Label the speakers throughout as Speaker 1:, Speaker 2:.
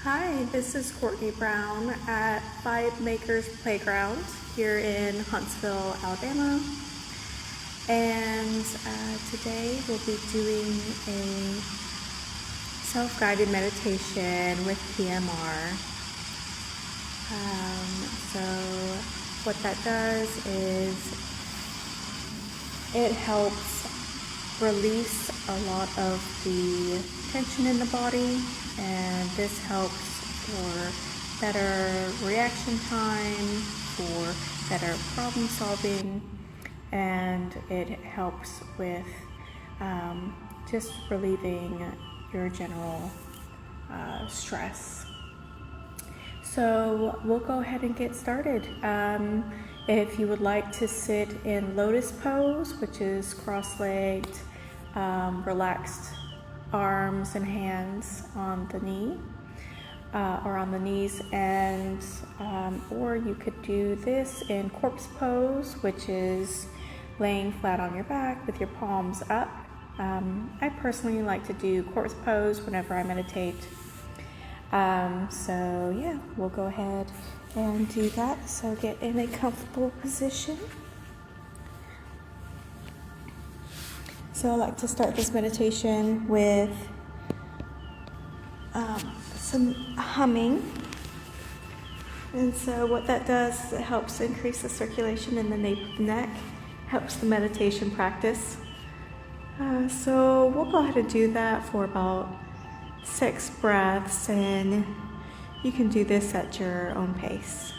Speaker 1: Hi, this is Courtney Brown at Five Makers Playground here in Huntsville, Alabama. And today we'll be doing a self-guided meditation with PMR. So what that does is it helps release a lot of the tension in the body, and this helps for better reaction time, for better problem solving, and it helps with just relieving your general stress. So we'll go ahead and get started. If you would like to sit in lotus pose, which is cross-legged, relaxed arms and hands on the knee or on the knees, and or you could do this in corpse pose, which is laying flat on your back with your palms up. I personally like to do corpse pose whenever I meditate. So yeah, we'll go ahead and do that. So get in a comfortable position. So I like to start this meditation with some humming. And so what that does is it helps increase the circulation in the nape of the neck, helps the meditation practice. So we'll go ahead and do that for about 6 breaths, and you can do this at your own pace.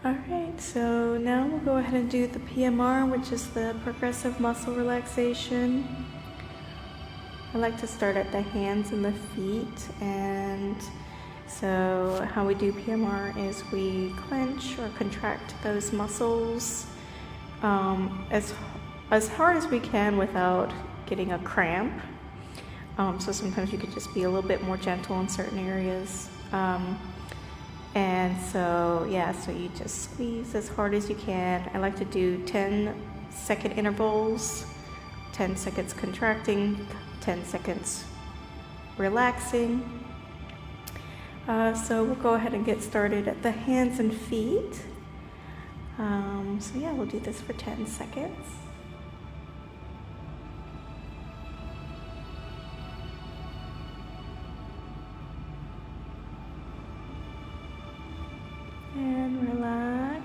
Speaker 1: Alright, so now we'll go ahead and do the PMR, which is the progressive muscle relaxation. I like to start at the hands and the feet, and so how we do PMR is we clench or contract those muscles as hard as we can without getting a cramp. So sometimes you could just be a little bit more gentle in certain areas. And so, yeah, so you just squeeze as hard as you can. I like to do 10-second intervals, 10 seconds contracting, 10 seconds relaxing. So we'll go ahead and get started at the hands and feet. So yeah, we'll do this for 10 seconds. And relax.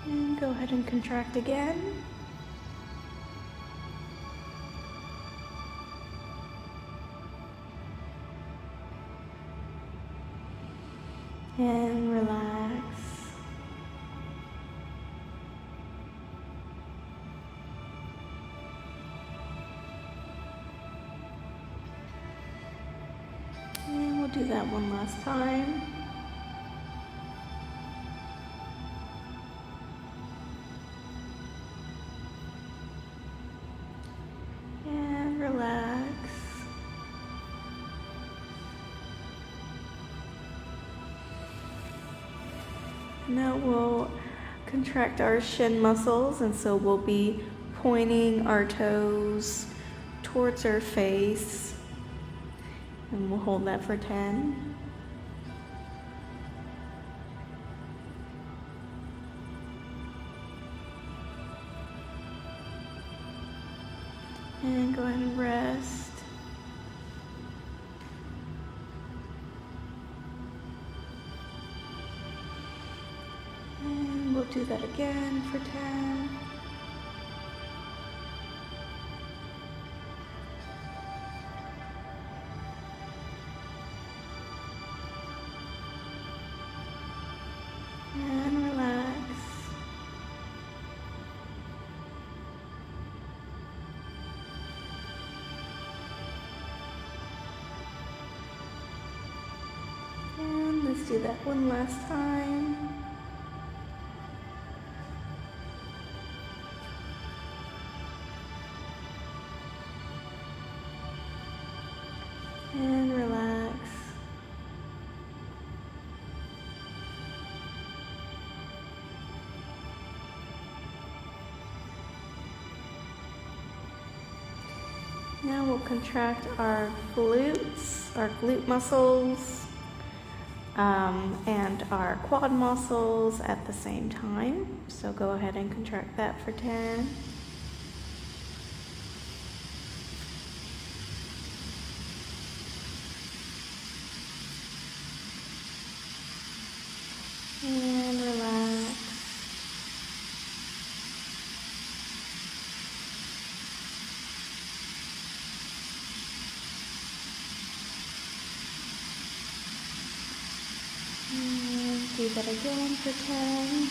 Speaker 1: And go ahead and contract again. And relax. And we'll do that one last time. And relax. Now we'll contract our shin muscles, and so we'll be pointing our toes towards our face, and we'll hold that for 10. And go ahead and rest. And we'll do that again for 10. And relax. And let's do that one last time. And relax. Now we'll contract our glutes, our glute muscles, and our quad muscles at the same time. So go ahead and contract that for 10. And relax. And do that again for 10.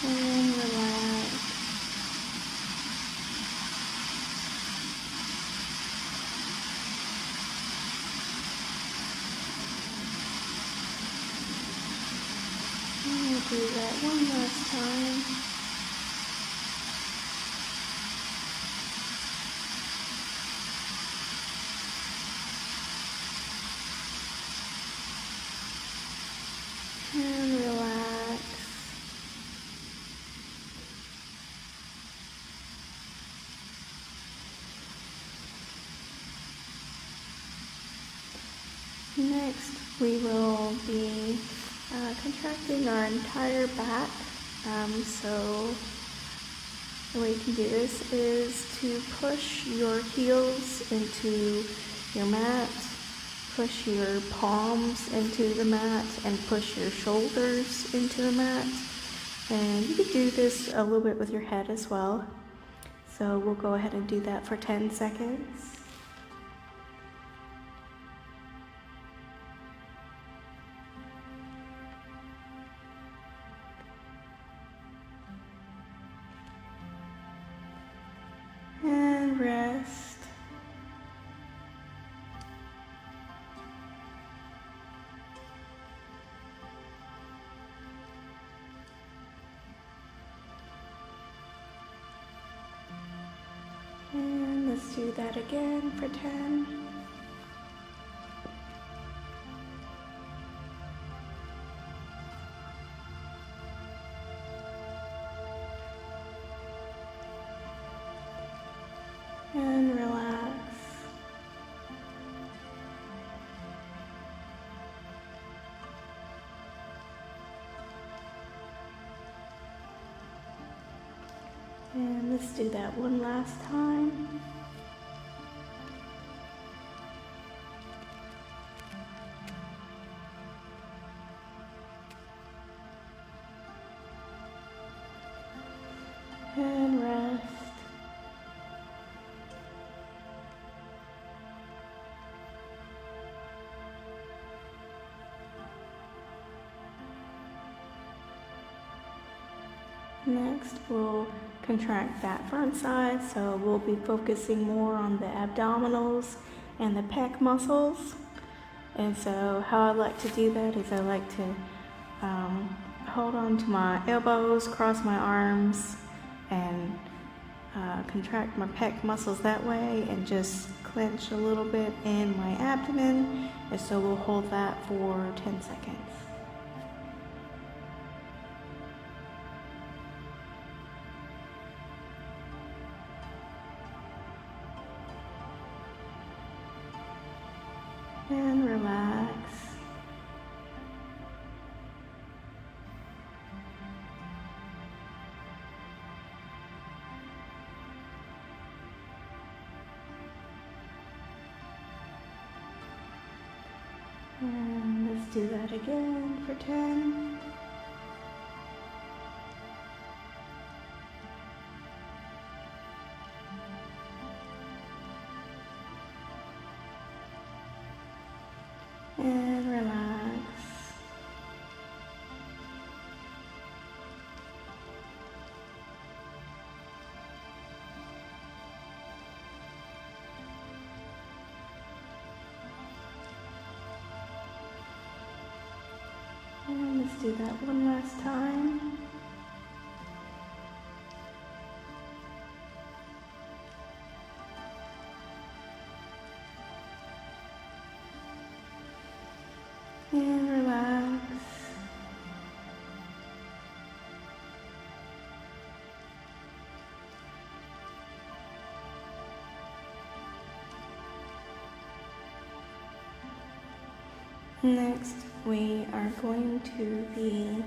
Speaker 1: And relax. And we'll do that one last time. And relax. Next, we will be contracting our entire back. So the way you can do this is to push your heels into your mat, push your palms into the mat, and push your shoulders into the mat. And you could do this a little bit with your head as well. So we'll go ahead and do that for 10 seconds. And rest. And let's do that again for 10. And relax. And let's do that one last time. And rest. Next, we'll contract that front side, so we'll be focusing more on the abdominals and the pec muscles. And so how I like to do that is I like to hold on to my elbows, cross my arms, and contract my pec muscles that way and just clench a little bit in my abdomen. And so we'll hold that for 10 seconds. And relax. And let's do that again for 10. And relax. And let's do that one last time. And relax. Next, we are going to be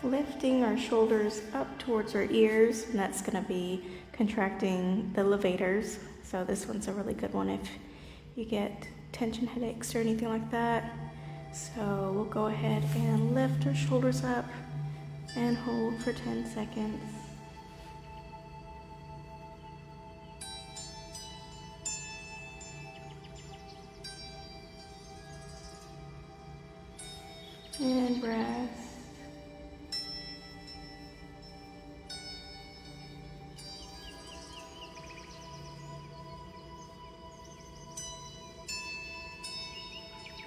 Speaker 1: lifting our shoulders up towards our ears, and that's going to be contracting the levators. So this one's a really good one if you get tension headaches or anything like that. So we'll go ahead and lift our shoulders up and hold for 10 seconds. And rest.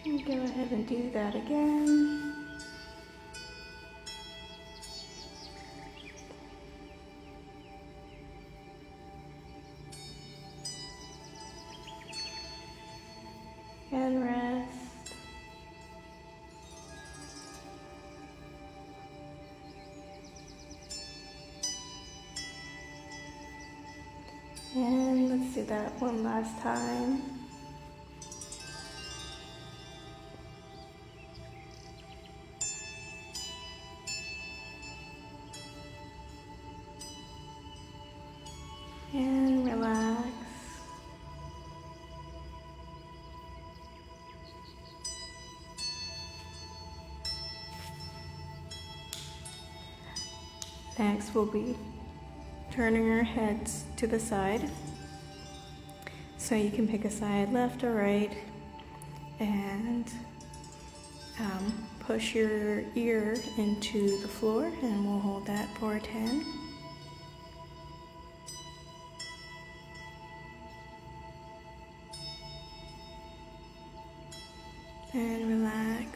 Speaker 1: And go ahead and do that again. And rest. And let's do that one last time. And relax. Next, we'll be turning our heads to the side. So you can pick a side, left or right, and push your ear into the floor, and we'll hold that for 10. And relax.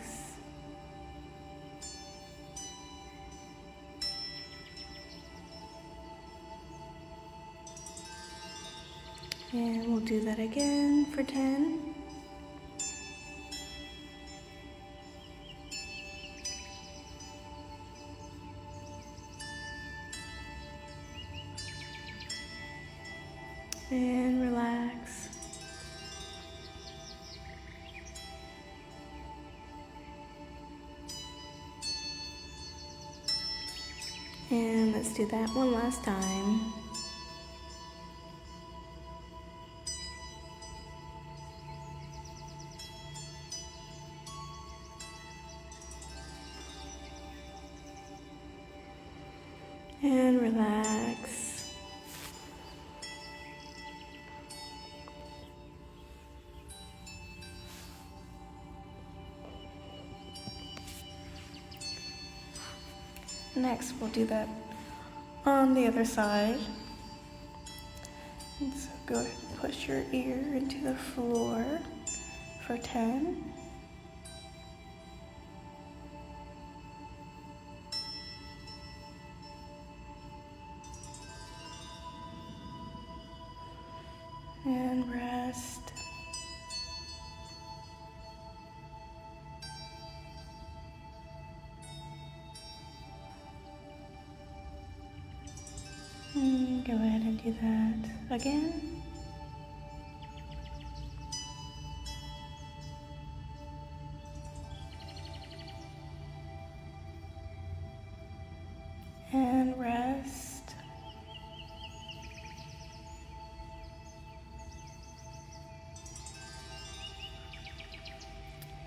Speaker 1: And we'll do that again for 10. And relax. And let's do that one last time. And relax. Next, we'll do that on the other side. And so go ahead and push your ear into the floor for 10. And rest. And go ahead and do that again. And rest.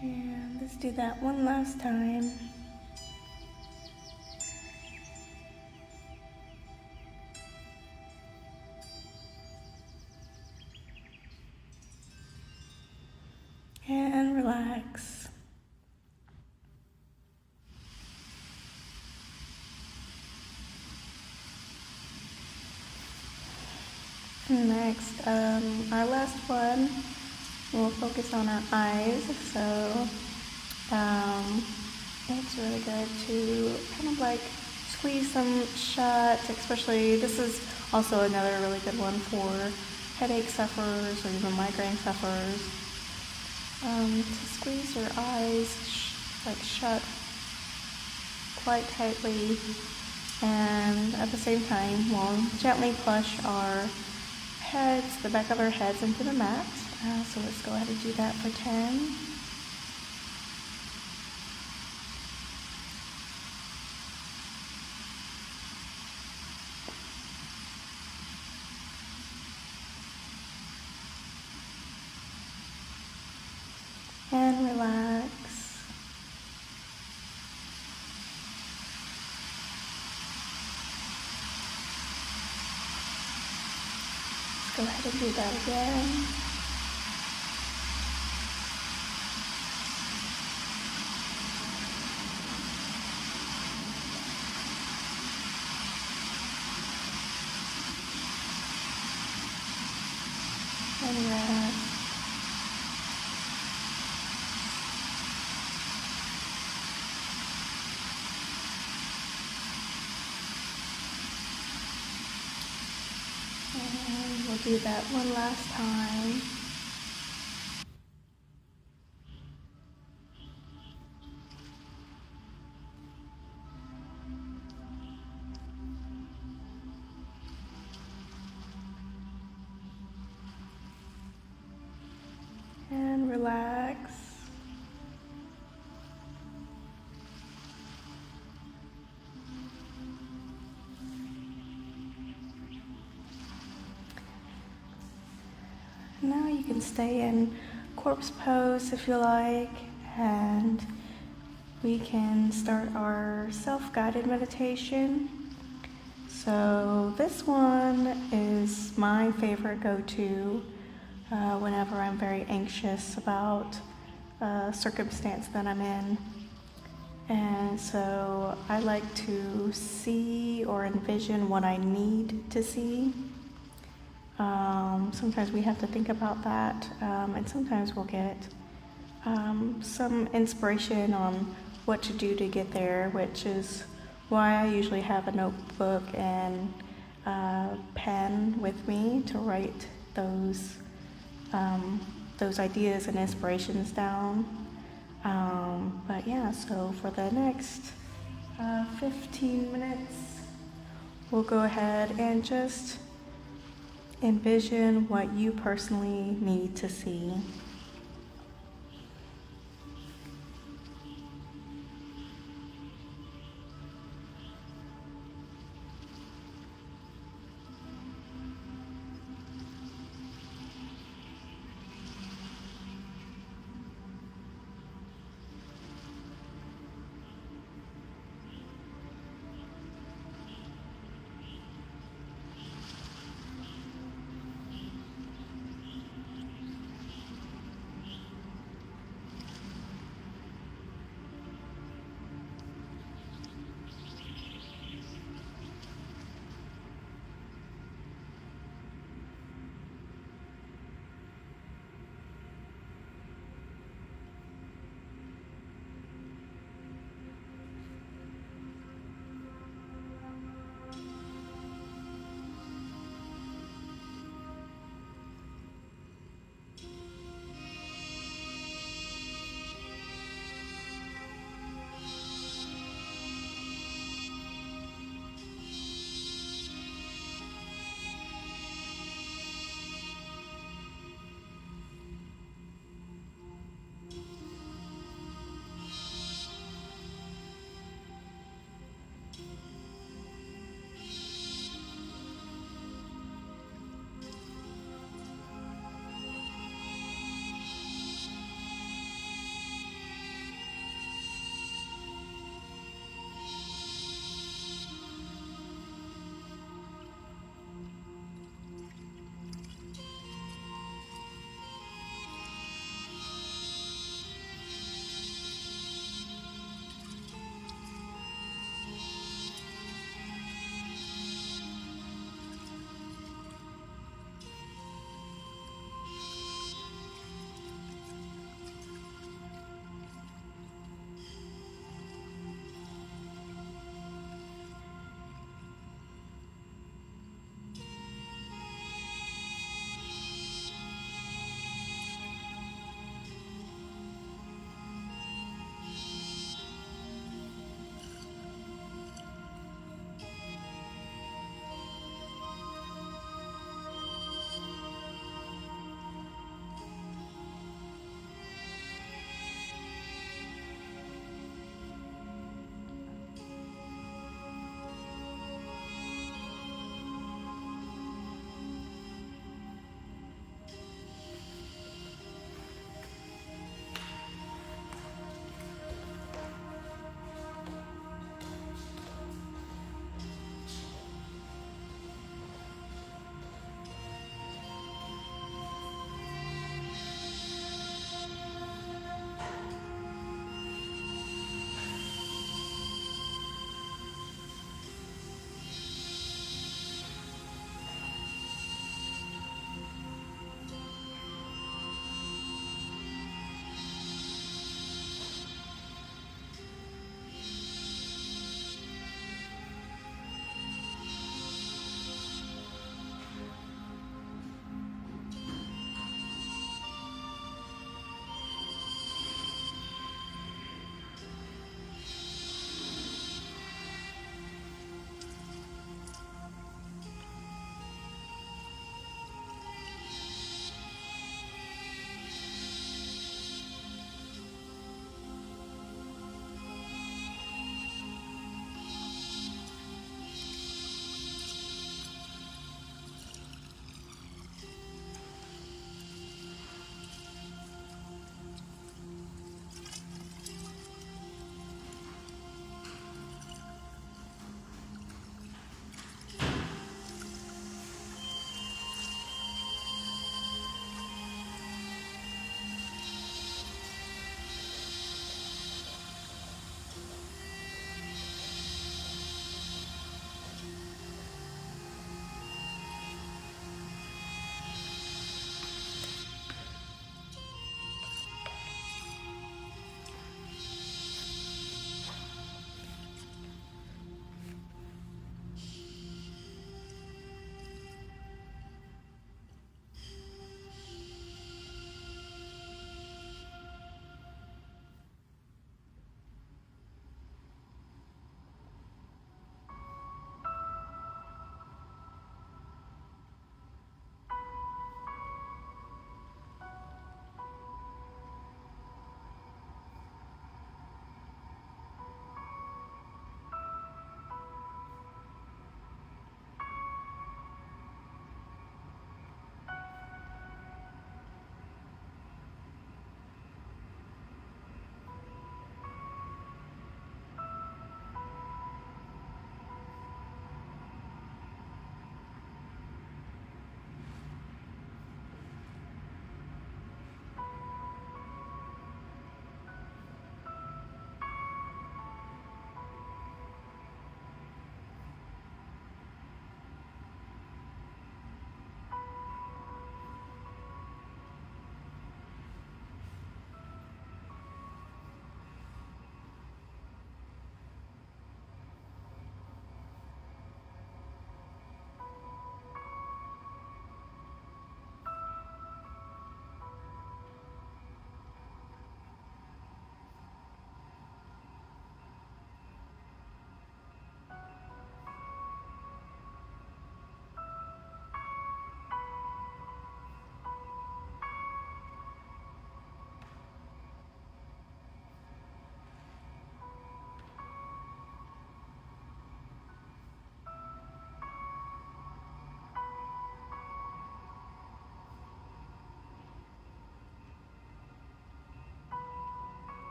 Speaker 1: And let's do that one last time. And relax. Next, our last one, we'll focus on our eyes. So it's really good to kind of like squeeze them shut, especially this is also another really good one for headache sufferers or even migraine sufferers. To squeeze your eyes shut quite tightly, and at the same time we'll gently push our heads, the back of our heads into the mat. So let's go ahead and do that for 10. And relax. Let's go ahead and do that again. And rest. And we'll do that one last time. And relax. Now you can stay in corpse pose if you like, and we can start our self-guided meditation. So this one is my favorite go-to whenever I'm very anxious about a circumstance that I'm in. And so I like to see or envision what I need to see. Sometimes we have to think about that, and sometimes we'll get some inspiration on what to do to get there, which is why I usually have a notebook and a pen with me to write those ideas and inspirations down. But yeah, so for the next 15 minutes, we'll go ahead and just envision what you personally need to see.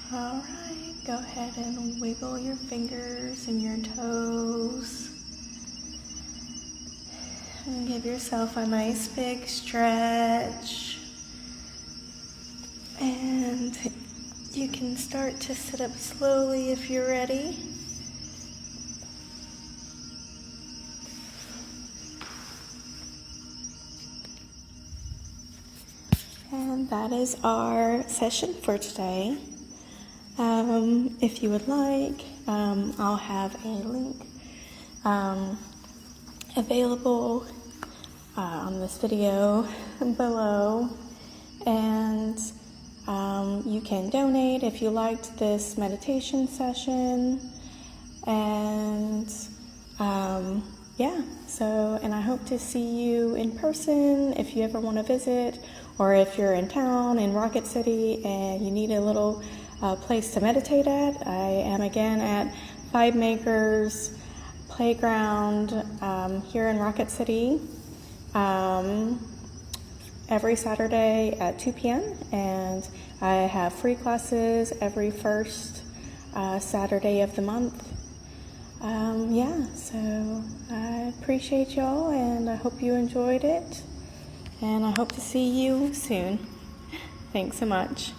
Speaker 1: All right, go ahead and wiggle your fingers and your toes. And give yourself a nice big stretch. And you can start to sit up slowly if you're ready. And that is our session for today. If you would like, I'll have a link available on this video below, and you can donate if you liked this meditation session. And and I hope to see you in person if you ever want to visit, or if you're in town in Rocket City and you need a little place to meditate at. I am again at Five Makers Playground here in Rocket City every Saturday at 2 p.m. and I have free classes every first Saturday of the month. So I appreciate y'all, and I hope you enjoyed it, and I hope to see you soon. Thanks so much.